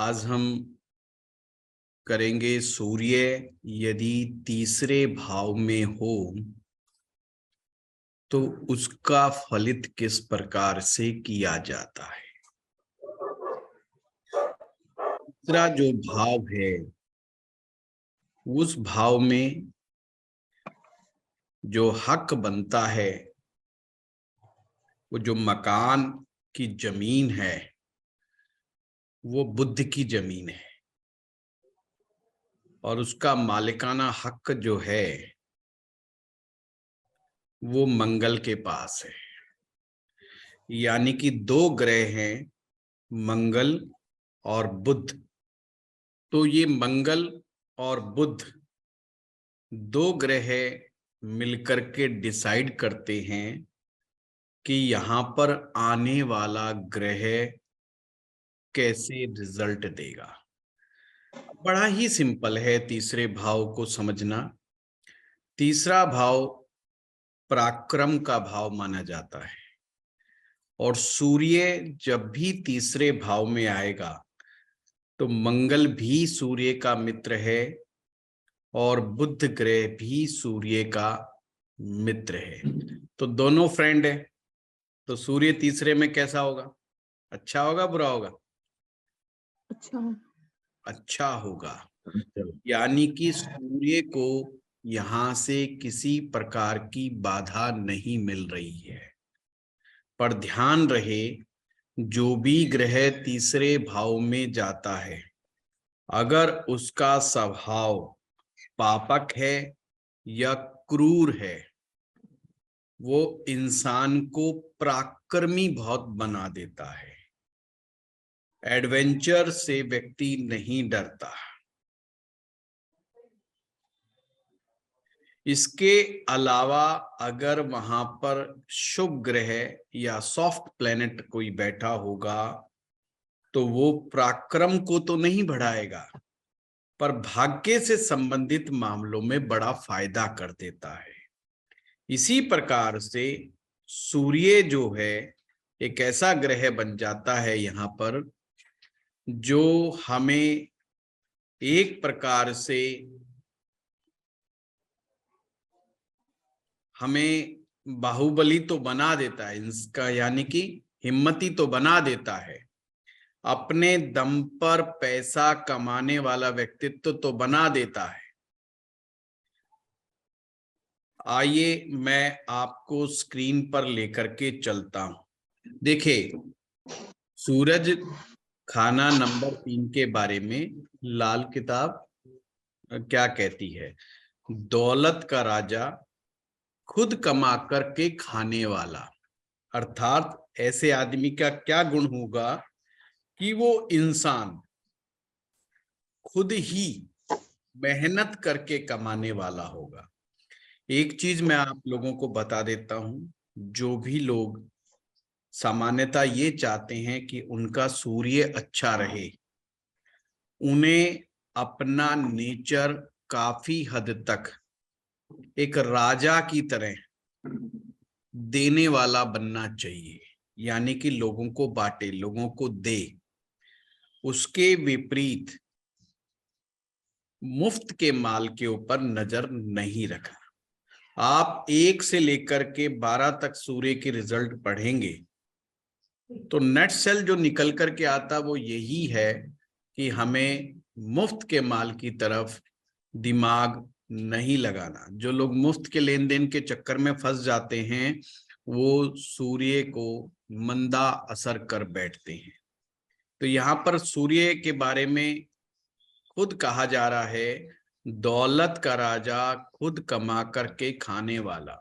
आज हम करेंगे सूर्य यदि तीसरे भाव में हो तो उसका फलित किस प्रकार से किया जाता है। तीसरा जो भाव है उस भाव में जो हक बनता है, वो जो मकान की जमीन है वो बुध की जमीन है और उसका मालिकाना हक जो है वो मंगल के पास है। यानी कि दो ग्रह हैं, मंगल और बुध। तो ये मंगल और बुध दो ग्रह मिलकर के डिसाइड करते हैं कि यहां पर आने वाला ग्रह कैसे रिजल्ट देगा। बड़ा ही सिंपल है तीसरे भाव को समझना। तीसरा भाव पराक्रम का भाव माना जाता है और सूर्य जब भी तीसरे भाव में आएगा तो मंगल भी सूर्य का मित्र है और बुध ग्रह भी सूर्य का मित्र है। तो दोनों फ्रेंड है। तो सूर्य तीसरे में कैसा होगा? अच्छा होगा, बुरा होगा? अच्छा होगा। यानी कि सूर्य को यहां से किसी प्रकार की बाधा नहीं मिल रही है। पर ध्यान रहे, जो भी ग्रह तीसरे भाव में जाता है अगर उसका स्वभाव पापक है या क्रूर है, वो इंसान को पराक्रमी बहुत बना देता है। एडवेंचर से व्यक्ति नहीं डरता। इसके अलावा अगर वहां पर शुभ ग्रह या सॉफ्ट प्लेनेट कोई बैठा होगा तो वो पराक्रम को तो नहीं बढ़ाएगा पर भाग्य से संबंधित मामलों में बड़ा फायदा कर देता है। इसी प्रकार से सूर्य जो है एक ऐसा ग्रह बन जाता है यहाँ पर जो हमें एक प्रकार से हमें बाहुबली तो बना देता है इसका, यानी कि हिम्मती तो बना देता है। अपने दम पर पैसा कमाने वाला व्यक्तित्व तो बना देता है। आइए मैं आपको स्क्रीन पर लेकर के चलता हूं। देखिए, सूरज खाना नंबर 3 के बारे में लाल किताब क्या कहती है? दौलत का राजा, खुद कमा करके खाने वाला। अर्थात ऐसे आदमी का क्या गुण होगा कि वो इंसान खुद ही मेहनत करके कमाने वाला होगा। एक चीज मैं आप लोगों को बता देता हूं, जो भी लोग सामान्यता ये चाहते हैं कि उनका सूर्य अच्छा रहे, उन्हें अपना नेचर काफी हद तक एक राजा की तरह देने वाला बनना चाहिए। यानी कि लोगों को बांटे, लोगों को दे। उसके विपरीत मुफ्त के माल के ऊपर नजर नहीं रखना। आप 1 से लेकर के 12 तक सूर्य के रिजल्ट पढ़ेंगे तो नेट सेल जो निकल करके आता वो यही है कि हमें मुफ्त के माल की तरफ दिमाग नहीं लगाना। जो लोग मुफ्त के लेन देन के चक्कर में फंस जाते हैं वो सूर्य को मंदा असर कर बैठते हैं। तो यहाँ पर सूर्य के बारे में खुद कहा जा रहा है, दौलत का राजा, खुद कमा करके खाने वाला।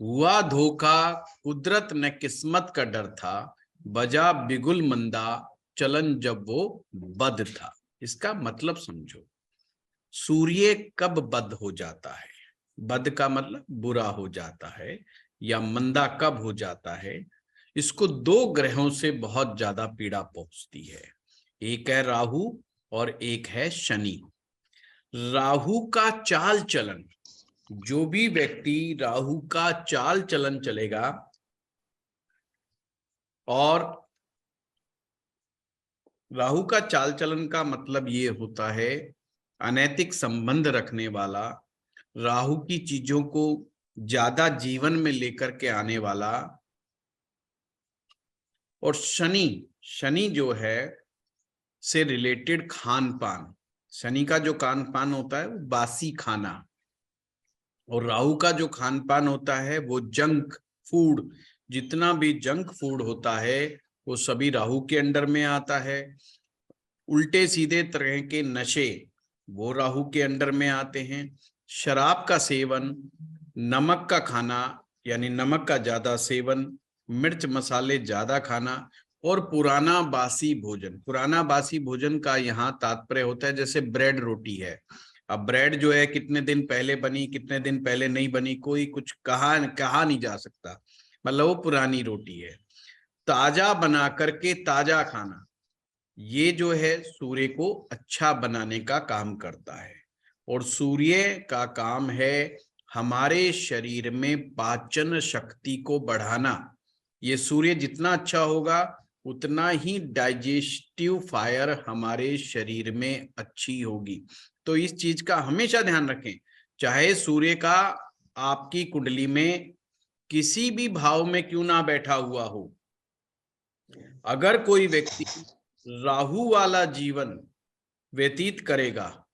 हुआ धोखा, कुदरत न किस्मत का डर था, बजा बिगुल मंदा, चलन जब वो बद था। इसका मतलब समझो, सूर्य कब बद हो जाता है? बद का मतलब बुरा हो जाता है, या मंदा कब हो जाता है? इसको 2 ग्रहों से बहुत ज्यादा पीड़ा पहुंचती है। एक है राहु और एक है शनि। राहु का चाल चलन, जो भी व्यक्ति राहु का चाल चलन चलेगा और राहु का चाल चलन का मतलब ये होता है अनैतिक संबंध रखने वाला, राहु की चीजों को ज्यादा जीवन में लेकर के आने वाला। और शनि, शनि जो है से रिलेटेड खान पान, शनि का जो खान पान होता है वो बासी खाना, और राहु का जो खान पान होता है वो जंक फूड। जितना भी जंक फूड होता है वो सभी राहु के अंडर में आता है। उल्टे सीधे तरह के नशे वो राहु के अंडर में आते हैं। शराब का सेवन, नमक का खाना यानी नमक का ज्यादा सेवन, मिर्च मसाले ज्यादा खाना, और पुराना बासी भोजन। पुराना बासी भोजन का यहाँ तात्पर्य होता है जैसे ब्रेड रोटी है। अब ब्रेड जो है कितने दिन पहले बनी, कितने दिन पहले नहीं बनी, कोई कुछ कहा नहीं जा सकता, मतलब वो पुरानी रोटी है। ताजा बना करके ताजा खाना, ये जो है सूर्य को अच्छा बनाने का काम करता है। और सूर्य का काम है हमारे शरीर में पाचन शक्ति को बढ़ाना। ये सूर्य जितना अच्छा होगा उतना ही डाइजेस्टिव फायर हमारे शरीर में अच्छी होगी। तो इस चीज का हमेशा ध्यान रखें, चाहे सूर्य का आपकी कुंडली में किसी भी भाव में क्यों ना बैठा हुआ हो, अगर कोई व्यक्ति राहु वाला जीवन व्यतीत करेगा,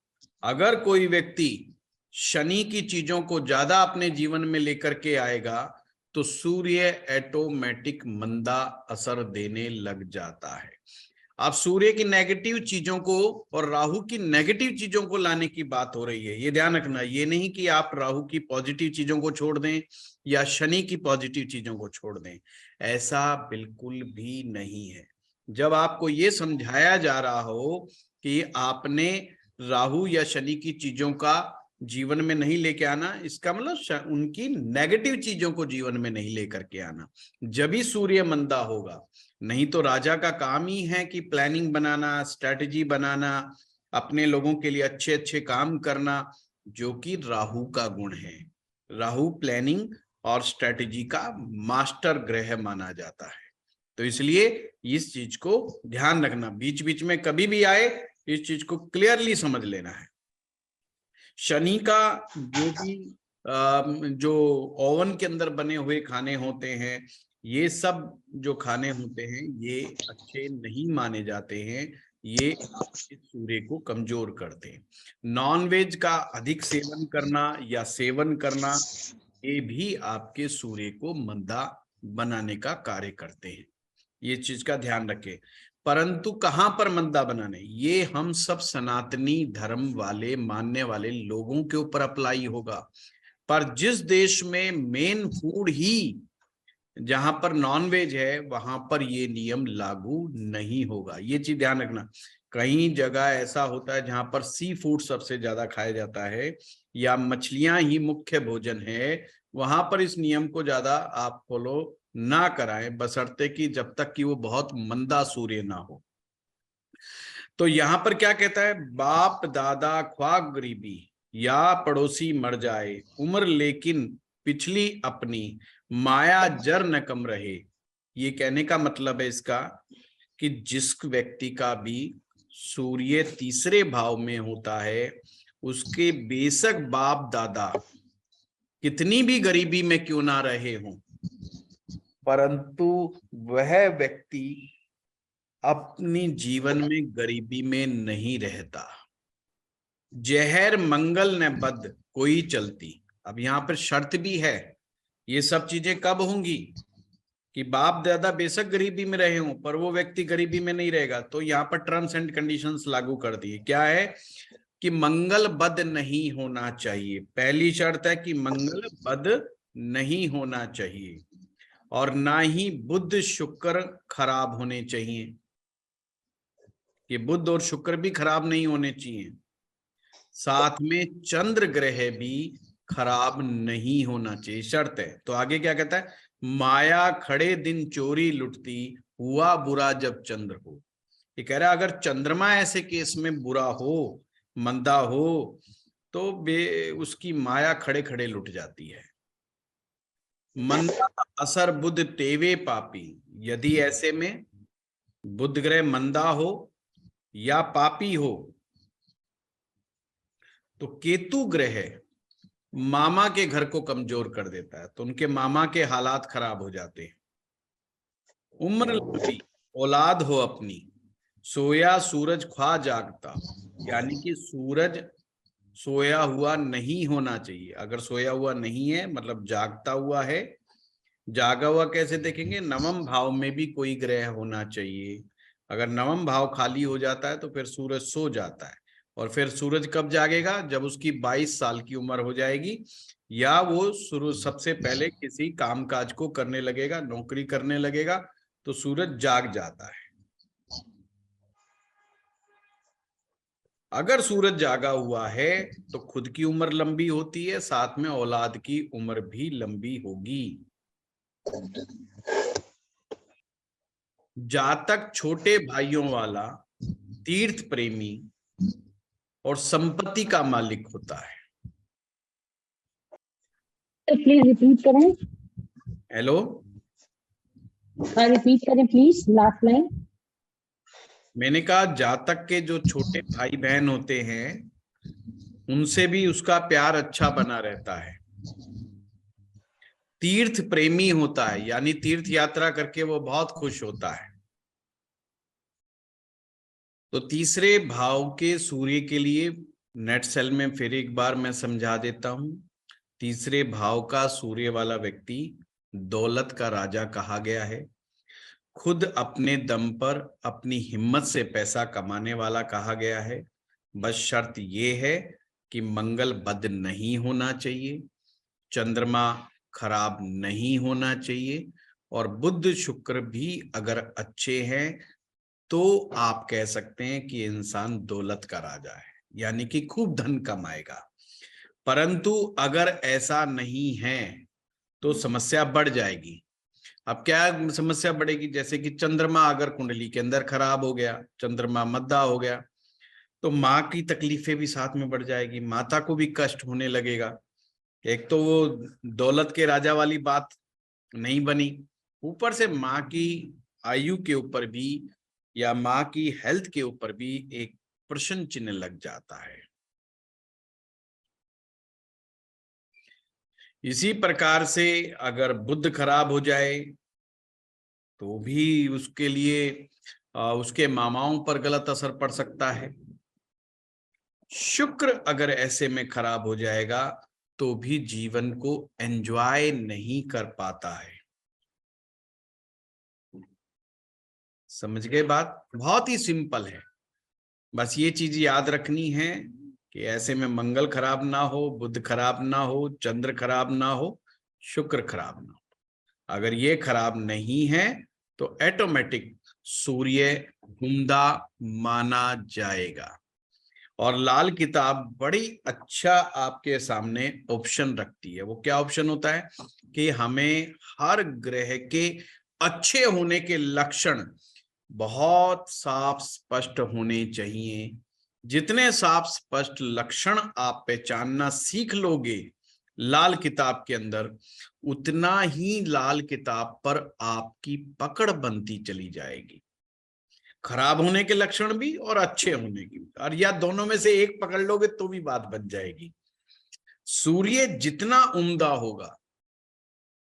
अगर कोई व्यक्ति शनि की चीजों को ज्यादा अपने जीवन में लेकर के आएगा, तो सूर्य ऑटोमेटिक मंदा असर देने लग जाता है। आप सूर्य की नेगेटिव चीजों को और राहु की नेगेटिव चीजों को लाने की बात हो रही है, ये ध्यान रखना। ये नहीं कि आप राहु की पॉजिटिव चीजों को छोड़ दें या शनि की पॉजिटिव चीजों को छोड़ दें, ऐसा बिल्कुल भी नहीं है। जब आपको ये समझाया जा रहा हो कि आपने राहु या शनि की चीजों का जीवन में नहीं लेके आना, इसका मतलब उनकी नेगेटिव चीजों को जीवन में नहीं लेकर के आना, जब ही सूर्य मंदा होगा। नहीं तो राजा का काम ही है कि प्लानिंग बनाना, स्ट्रेटजी बनाना, अपने लोगों के लिए अच्छे अच्छे काम करना, जो कि राहु का गुण है। राहु प्लानिंग और स्ट्रेटजी का मास्टर ग्रह माना जाता है। तो इसलिए इस चीज को ध्यान रखना, बीच बीच में कभी भी आए इस चीज को क्लियरली समझ लेना है। शनि का जो भी जो ओवन के अंदर बने हुए खाने होते हैं, ये सब जो खाने होते हैं ये अच्छे नहीं माने जाते हैं, ये आपके सूर्य को कमजोर करते हैं। नॉनवेज का अधिक सेवन करना या सेवन करना, ये भी आपके सूर्य को मंदा बनाने का कार्य करते हैं। ये चीज का ध्यान रखें। परंतु कहां पर मंदा बनाने, ये हम सब सनातनी धर्म वाले मानने वाले लोगों के ऊपर अप्लाई होगा। पर जिस देश में मेन फूड ही जहां पर नॉनवेज है, वहां पर ये नियम लागू नहीं होगा। ये चीज ध्यान रखना। कई जगह ऐसा होता है जहां पर सी फूड सबसे ज्यादा खाया जाता है या मछलियां ही मुख्य भोजन है, वहां पर इस नियम को ज्यादा आप फॉलो ना कराएं, बशर्ते कि जब तक कि वो बहुत मंदा सूर्य ना हो। तो यहां पर क्या कहता है, बाप दादा ख्वाब गरीबी या पड़ोसी मर जाए, उम्र लेकिन पिछली अपनी, माया जर न कम रहे। ये कहने का मतलब है इसका कि जिस व्यक्ति का भी सूर्य तीसरे भाव में होता है, उसके बेशक बाप दादा कितनी भी गरीबी में क्यों ना रहे हों, परंतु वह व्यक्ति अपनी जीवन में गरीबी में नहीं रहता। जहर मंगल न बद कोई चलती। अब यहां पर शर्त भी है, ये सब चीजें कब होंगी कि बाप दादा बेशक गरीबी में रहे हों पर वो व्यक्ति गरीबी में नहीं रहेगा। तो यहाँ पर टर्म्स एंड कंडीशंस लागू कर दिए। क्या है कि मंगल बद नहीं होना चाहिए, पहली शर्त है कि मंगल बद नहीं होना चाहिए, और ना ही बुध शुक्र खराब होने चाहिए, कि बुध और शुक्र भी खराब नहीं होने चाहिए। साथ में चंद्र ग्रह भी खराब नहीं होना चाहिए, शर्त है। तो आगे क्या कहता है, माया खड़े दिन चोरी लुटती, हुआ बुरा जब चंद्र हो। ये कह रहा है अगर चंद्रमा ऐसे केस में बुरा हो, मंदा हो, तो उसकी माया खड़े खड़े लुट जाती है। मंदा असर बुध तेवे पापी, यदि ऐसे में बुध ग्रह मंदा हो या पापी हो तो केतु ग्रह मामा के घर को कमजोर कर देता है, तो उनके मामा के हालात खराब हो जाते हैं। उम्र लंबी, औलाद हो अपनी, सोया सूरज ख्वा जागता, यानी कि सूरज सोया हुआ नहीं होना चाहिए। अगर सोया हुआ नहीं है मतलब जागता हुआ है। जागा हुआ कैसे देखेंगे? नवम भाव में भी कोई ग्रह होना चाहिए। अगर नवम भाव खाली हो जाता है तो फिर सूरज सो जाता है, और फिर सूरज कब जागेगा? जब उसकी 22 साल की उम्र हो जाएगी, या वो शुरू सबसे पहले किसी कामकाज को करने लगेगा, नौकरी करने लगेगा, तो सूरज जाग जाता है। अगर सूरज जागा हुआ है तो खुद की उम्र लंबी होती है, साथ में औलाद की उम्र भी लंबी होगी। जातक छोटे भाइयों वाला, तीर्थ प्रेमी और संपत्ति का मालिक होता है। प्लीज रिपीट करें। हेलो, रिपीट करें प्लीज, लास्ट लाइन। मैंने कहा जातक के जो छोटे भाई बहन होते हैं उनसे भी उसका प्यार अच्छा बना रहता है। तीर्थ प्रेमी होता है, यानी तीर्थ यात्रा करके वो बहुत खुश होता है। तो तीसरे भाव के सूर्य के लिए नेट सेल में फिर एक बार मैं समझा देता हूं। तीसरे भाव का सूर्य वाला व्यक्ति दौलत का राजा कहा गया है। खुद अपने दम पर अपनी हिम्मत से पैसा कमाने वाला कहा गया है। बस शर्त यह है कि मंगल बद नहीं होना चाहिए, चंद्रमा खराब नहीं होना चाहिए, और बुध शुक्र भी अगर अच्छे हैं तो आप कह सकते हैं कि इंसान दौलत का राजा है, यानी कि खूब धन कमाएगा। परंतु अगर ऐसा नहीं है तो समस्या बढ़ जाएगी। अब क्या समस्या बढ़ेगी? जैसे कि चंद्रमा अगर कुंडली के अंदर खराब हो गया, चंद्रमा मद्दा हो गया, तो माँ की तकलीफें भी साथ में बढ़ जाएगी, माता को भी कष्ट होने लगेगा। एक तो वो दौलत के राजा वाली बात नहीं बनी, ऊपर से माँ की आयु के ऊपर भी या माँ की हेल्थ के ऊपर भी एक प्रश्न चिन्ह लग जाता है। इसी प्रकार से अगर बुध खराब हो जाए तो भी उसके लिए उसके मामाओं पर गलत असर पड़ सकता है। शुक्र अगर ऐसे में खराब हो जाएगा तो भी जीवन को एंजॉय नहीं कर पाता है। समझ गए बात? बहुत ही सिंपल है, बस ये चीज याद रखनी है कि ऐसे में मंगल खराब ना हो, बुध खराब ना हो, चंद्र खराब ना हो, शुक्र खराब ना हो। अगर ये खराब नहीं है तो ऑटोमेटिक सूर्य उम्दा माना जाएगा। और लाल किताब बड़ी अच्छा आपके सामने ऑप्शन रखती है। वो क्या ऑप्शन होता है कि हमें हर ग्रह के अच्छे होने के लक्षण बहुत साफ स्पष्ट होने चाहिए। जितने साफ स्पष्ट लक्षण आप पहचानना सीख लोगे लाल किताब के अंदर, उतना ही लाल किताब पर आपकी पकड़ बनती चली जाएगी। खराब होने के लक्षण भी और अच्छे होने की भी, और या दोनों में से एक पकड़ लोगे तो भी बात बन जाएगी। सूर्य जितना उम्दा होगा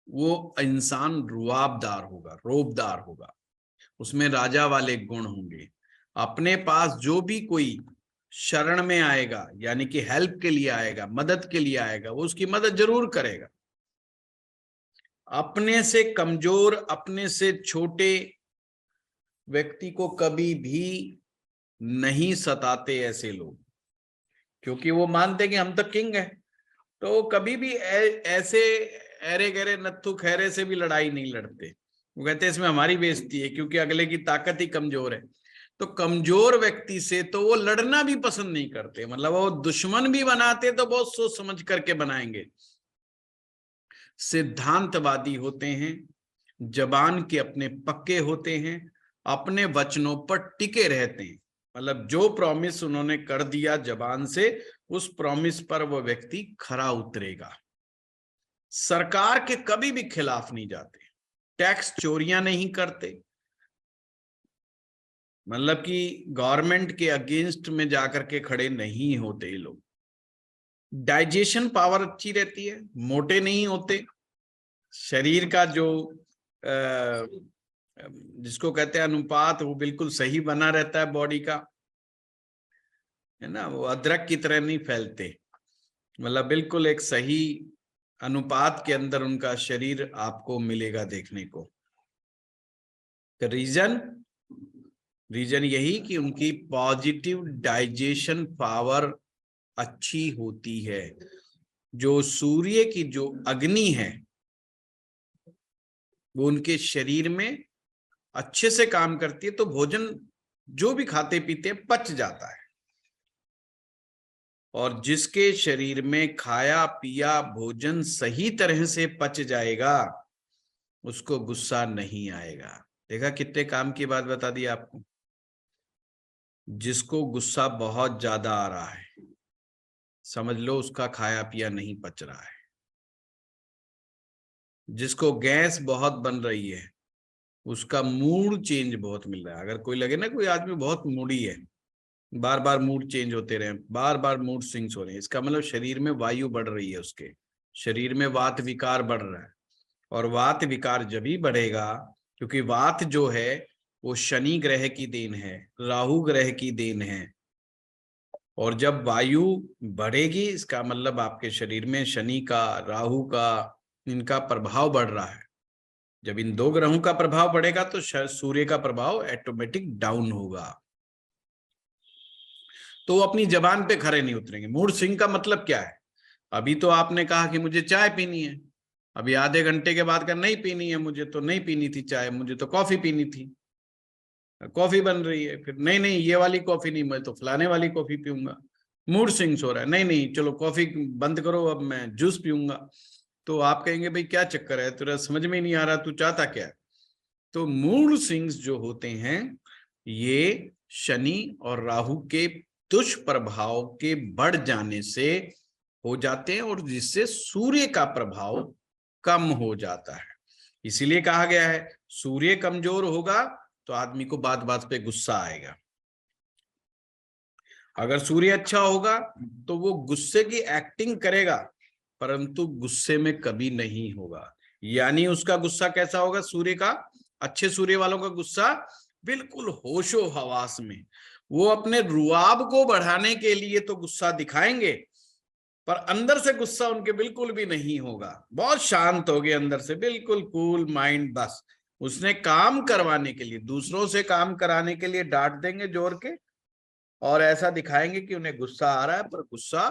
वो इंसान रुआबदार होगा, रोबदार होगा, उसमें राजा वाले गुण होंगे। अपने पास जो भी कोई शरण में आएगा, यानी कि हेल्प के लिए आएगा, मदद के लिए आएगा, वो उसकी मदद जरूर करेगा। अपने से कमजोर, अपने से छोटे व्यक्ति को कभी भी नहीं सताते ऐसे लोग, क्योंकि वो मानते कि हम तो किंग है। तो कभी भी ऐसे ऐरे गहरे नत्थु खैरे से भी लड़ाई नहीं लड़ते। वो कहते हैं इसमें हमारी बेइज्जती है, क्योंकि अगले की ताकत ही कमजोर है। तो कमजोर व्यक्ति से तो वो लड़ना भी पसंद नहीं करते, मतलब वो दुश्मन भी बनाते तो बहुत सोच समझ करके बनाएंगे। सिद्धांतवादी होते हैं, जबान के अपने पक्के होते हैं, अपने वचनों पर टिके रहते हैं। मतलब जो प्रॉमिस उन्होंने कर दिया जबान से, उस प्रॉमिस पर वो व्यक्ति खरा उतरेगा। सरकार के कभी भी खिलाफ नहीं जाते, टैक्स चोरियां नहीं करते, मतलब कि गवर्नमेंट के अगेंस्ट में जाकर के खड़े नहीं होते ये लोग। डाइजेशन पावर अच्छी रहती है, मोटे नहीं होते, शरीर का जो जिसको कहते हैं अनुपात वो बिल्कुल सही बना रहता है बॉडी का, है ना। वो अदरक की तरह नहीं फैलते, मतलब बिल्कुल एक सही अनुपात के अंदर उनका शरीर आपको मिलेगा देखने को। रीजन यही कि उनकी पॉजिटिव डाइजेशन पावर अच्छी होती है। जो सूर्य की जो अग्नि है वो उनके शरीर में अच्छे से काम करती है, तो भोजन जो भी खाते पीते पच जाता है। और जिसके शरीर में खाया पिया भोजन सही तरह से पच जाएगा उसको गुस्सा नहीं आएगा। देखा कितने काम की बात बता दी आपको। जिसको गुस्सा बहुत ज्यादा आ रहा है समझ लो उसका खाया पिया नहीं पच रहा है। जिसको गैस बहुत बन रही है उसका मूड चेंज बहुत मिल रहा है। अगर कोई लगे ना कोई आदमी बहुत मूडी है, बार बार मूड चेंज होते रहे, बार बार मूड स्विंग्स हो रहे हैं, इसका मतलब शरीर में वायु बढ़ रही है, उसके शरीर में वात विकार बढ़ रहा है। और वात विकार जब ही बढ़ेगा, क्योंकि वात जो है वो शनि ग्रह की देन है, राहु ग्रह की देन है। और जब वायु बढ़ेगी इसका मतलब आपके शरीर में शनि का, राहु का, इनका प्रभाव बढ़ रहा है। जब इन दो ग्रहों का प्रभाव बढ़ेगा तो सूर्य का प्रभाव ऑटोमेटिक डाउन होगा। तो वो अपनी जबान पे खरे नहीं उतरेंगे। मूड स्विंग का मतलब क्या है? अभी तो आपने कहा कि मुझे चाय पीनी है, अभी आधे घंटे के बाद का नहीं पीनी है, मुझे तो नहीं पीनी थी चाय, मुझे तो कॉफी पीनी थी, कॉफी बन रही है, फिर नहीं नहीं ये वाली कॉफी नहीं, मैं तो फलाने वाली कॉफी पीऊंगा। मूड स्विंग्स हो रहा है, नहीं नहीं चलो कॉफी बंद करो अब मैं जूस पीऊंगा। तो आप कहेंगे भाई क्या चक्कर है, तेरा समझ में नहीं आ रहा, तू चाहता क्या है। तो मूड स्विंग्स जो होते हैं ये शनि और राहु के दुष्प्रभाव के बढ़ जाने से हो जाते हैं, और जिससे सूर्य का प्रभाव कम हो जाता है। इसीलिए कहा गया है सूर्य कमजोर होगा तो आदमी को बात बात पे गुस्सा आएगा। अगर सूर्य अच्छा होगा तो वो गुस्से की एक्टिंग करेगा परंतु गुस्से में कभी नहीं होगा। यानी उसका गुस्सा कैसा होगा? सूर्य का, अच्छे सूर्य वालों का गुस्सा बिल्कुल होशो हवास में। वो अपने रुआब को बढ़ाने के लिए तो गुस्सा दिखाएंगे पर अंदर से गुस्सा उनके बिल्कुल भी नहीं होगा। बहुत शांत हो गए अंदर से, बिल्कुल कूल माइंड। बस उसने काम करवाने के लिए, दूसरों से काम कराने के लिए डांट देंगे जोर के और ऐसा दिखाएंगे कि उन्हें गुस्सा आ रहा है, पर गुस्सा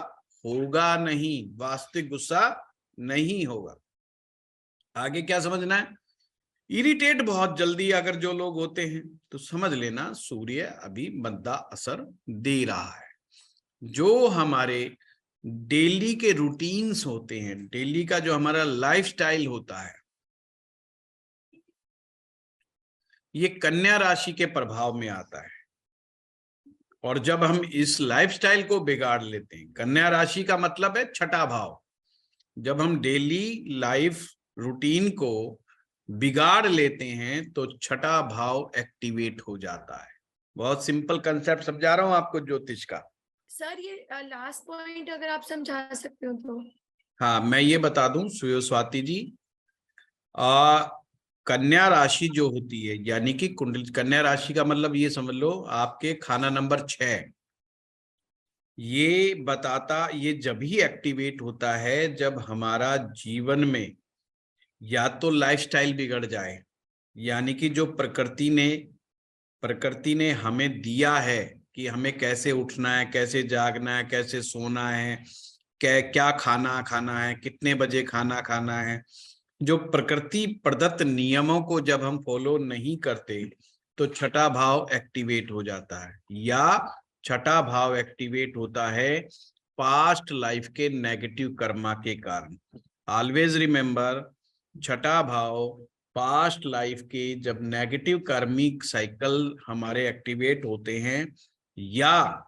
होगा नहीं, वास्तविक गुस्सा नहीं होगा। आगे क्या समझना है? इरिटेट बहुत जल्दी अगर जो लोग होते हैं तो समझ लेना सूर्य अभी मंदा असर दे रहा है। जो हमारे डेली के रूटीन्स होते हैं, डेली का जो हमारा लाइफस्टाइल होता है, ये कन्या राशि के प्रभाव में आता है। और जब हम इस लाइफस्टाइल को बिगाड़ लेते हैं, कन्या राशि का मतलब है छठा भाव, जब हम डेली लाइफ रूटीन को बिगाड़ लेते हैं तो छठा भाव एक्टिवेट हो जाता है। बहुत सिंपल कंसेप्ट समझा रहा हूं आपको ज्योतिष का। सर ये लास्ट पॉइंट अगर आप समझा सकते हो तो। हाँ मैं ये बता दूं स्वाति जी, कन्या राशि जो होती है यानी कि कुंडली, कन्या राशि का मतलब ये समझ लो आपके खाना नंबर 6, ये बताता, ये जब ही एक्टिवेट होता है जब हमारा जीवन में या तो लाइफस्टाइल बिगड़ जाए, यानी कि जो प्रकृति ने हमें दिया है कि हमें कैसे उठना है, कैसे जागना है, कैसे सोना है, क्या खाना है, कितने बजे खाना खाना है, जो प्रकृति प्रदत्त नियमों को जब हम फॉलो नहीं करते तो छठा भाव एक्टिवेट हो जाता है। या छठा भाव एक्टिवेट होता है पास्ट लाइफ के नेगेटिव कर्मा के कारण। ऑलवेज रिमेंबर, छठा भाव पास्ट लाइफ के जब नेगेटिव कार्मिक साइकिल हमारे एक्टिवेट होते हैं या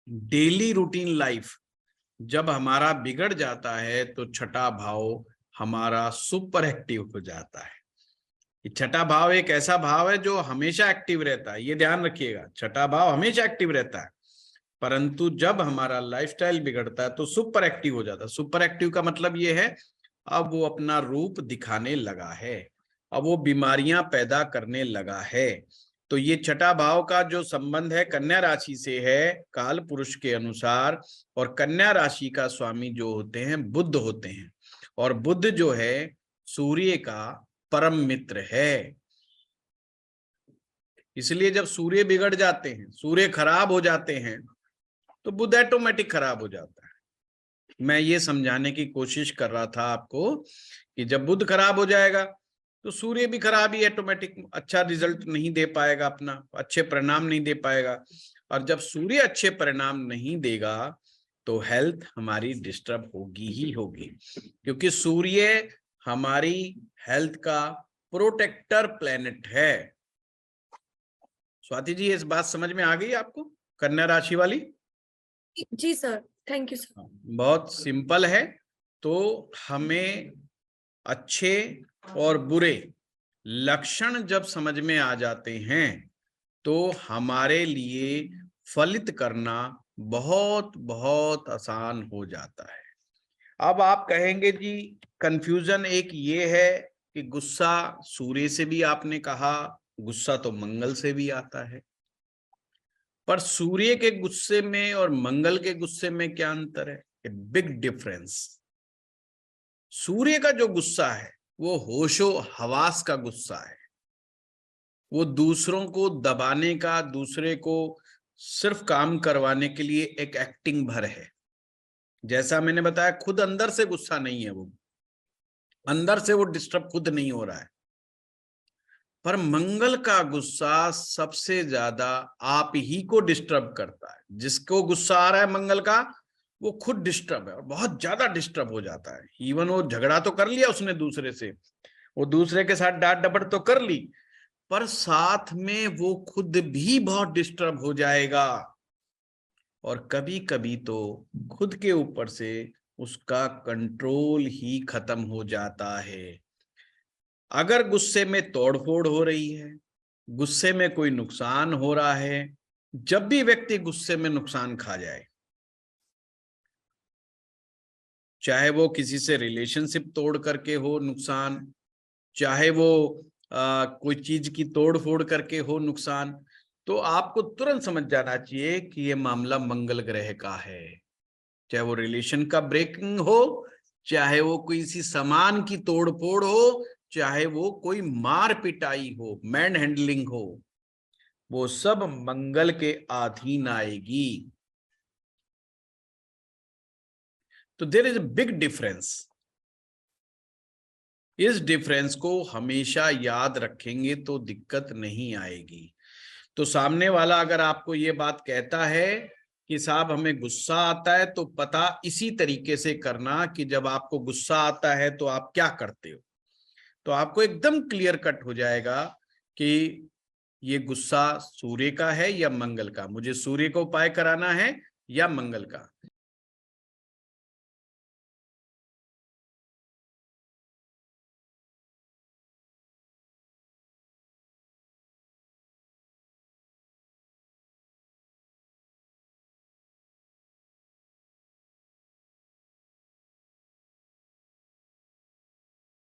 डेली रूटीन लाइफ जब हमारा बिगड़ जाता है तो छठा भाव हमारा सुपर एक्टिव हो जाता है। ये छठा भाव एक ऐसा भाव है जो हमेशा एक्टिव रहता है, ये ध्यान रखिएगा, छठा भाव हमेशा एक्टिव रहता है, परंतु जब हमारा लाइफस्टाइल बिगड़ता है तो सुपर एक्टिव हो जाता है। सुपर एक्टिव का मतलब ये है अब वो अपना रूप दिखाने लगा है, अब वो बीमारियां पैदा करने लगा है। तो ये छठा भाव का जो संबंध है कन्या राशि से है काल पुरुष के अनुसार, और कन्या राशि का स्वामी जो होते हैं बुध होते हैं, और बुध जो है सूर्य का परम मित्र है। इसलिए जब सूर्य बिगड़ जाते हैं, सूर्य खराब हो जाते हैं, तो बुध ऑटोमेटिक खराब हो जाता है। मैं ये समझाने की कोशिश कर रहा था आपको कि जब बुध खराब हो जाएगा तो सूर्य भी खराब ही, ऑटोमेटिक अच्छा रिजल्ट नहीं दे पाएगा, अपना अच्छे परिणाम नहीं दे पाएगा। और जब सूर्य अच्छे परिणाम नहीं देगा तो हेल्थ हमारी डिस्टर्ब होगी ही होगी, क्योंकि सूर्य हमारी हेल्थ का प्रोटेक्टर प्लेनेट है। स्वाति जी, इस बात समझ में आ गई आपको, कन्या राशि वाली? जी सर, थैंक यू सर। बहुत सिंपल है। तो हमें अच्छे और बुरे लक्षण जब समझ में आ जाते हैं तो हमारे लिए फलित करना बहुत बहुत आसान हो जाता है। अब आप कहेंगे जी कंफ्यूजन एक ये है कि गुस्सा सूर्य से भी आपने कहा, गुस्सा तो मंगल से भी आता है, पर सूर्य के गुस्से में और मंगल के गुस्से में क्या अंतर है? A big difference. सूर्य का जो गुस्सा है वो होशो हवास का गुस्सा है, वो दूसरों को दबाने का, दूसरे को सिर्फ काम करवाने के लिए एक एक्टिंग भर है। जैसा मैंने बताया, खुद अंदर से गुस्सा नहीं है, वो अंदर से वो डिस्टर्ब खुद नहीं हो रहा है। पर मंगल का गुस्सा सबसे ज्यादा आप ही को डिस्टर्ब करता है। जिसको गुस्सा आ रहा है मंगल का, वो खुद डिस्टर्ब है और बहुत ज्यादा डिस्टर्ब हो जाता है। इवन वो झगड़ा तो कर लिया उसने दूसरे से, वो दूसरे के साथ डांट डपट तो कर ली, पर साथ में वो खुद भी बहुत डिस्टर्ब हो जाएगा, और कभी कभी तो खुद के ऊपर से उसका कंट्रोल ही खत्म हो जाता है। अगर गुस्से में तोड़फोड़ हो रही है, गुस्से में कोई नुकसान हो रहा है, जब भी व्यक्ति गुस्से में नुकसान खा जाए, चाहे वो किसी से रिलेशनशिप तोड़ करके हो नुकसान, चाहे वो कोई चीज की तोड़ फोड़ करके हो नुकसान, तो आपको तुरंत समझ जाना चाहिए कि ये मामला मंगल ग्रह का है। चाहे वो रिलेशन का ब्रेकिंग हो, चाहे वो किसी सामान की तोड़ फोड़ हो, चाहे वो कोई मार पिटाई हो, मैन हैंडलिंग हो, वो सब मंगल के अधीन आएगी। तो there is a big difference. इस डिफरेंस को हमेशा याद रखेंगे तो दिक्कत नहीं आएगी। तो सामने वाला अगर आपको ये बात कहता है कि साहब हमें गुस्सा आता है, तो पता इसी तरीके से करना कि जब आपको गुस्सा आता है तो आप क्या करते हो, तो आपको एकदम क्लियर कट हो जाएगा कि ये गुस्सा सूर्य का है या मंगल का, मुझे सूर्य को उपाय कराना है या मंगल का।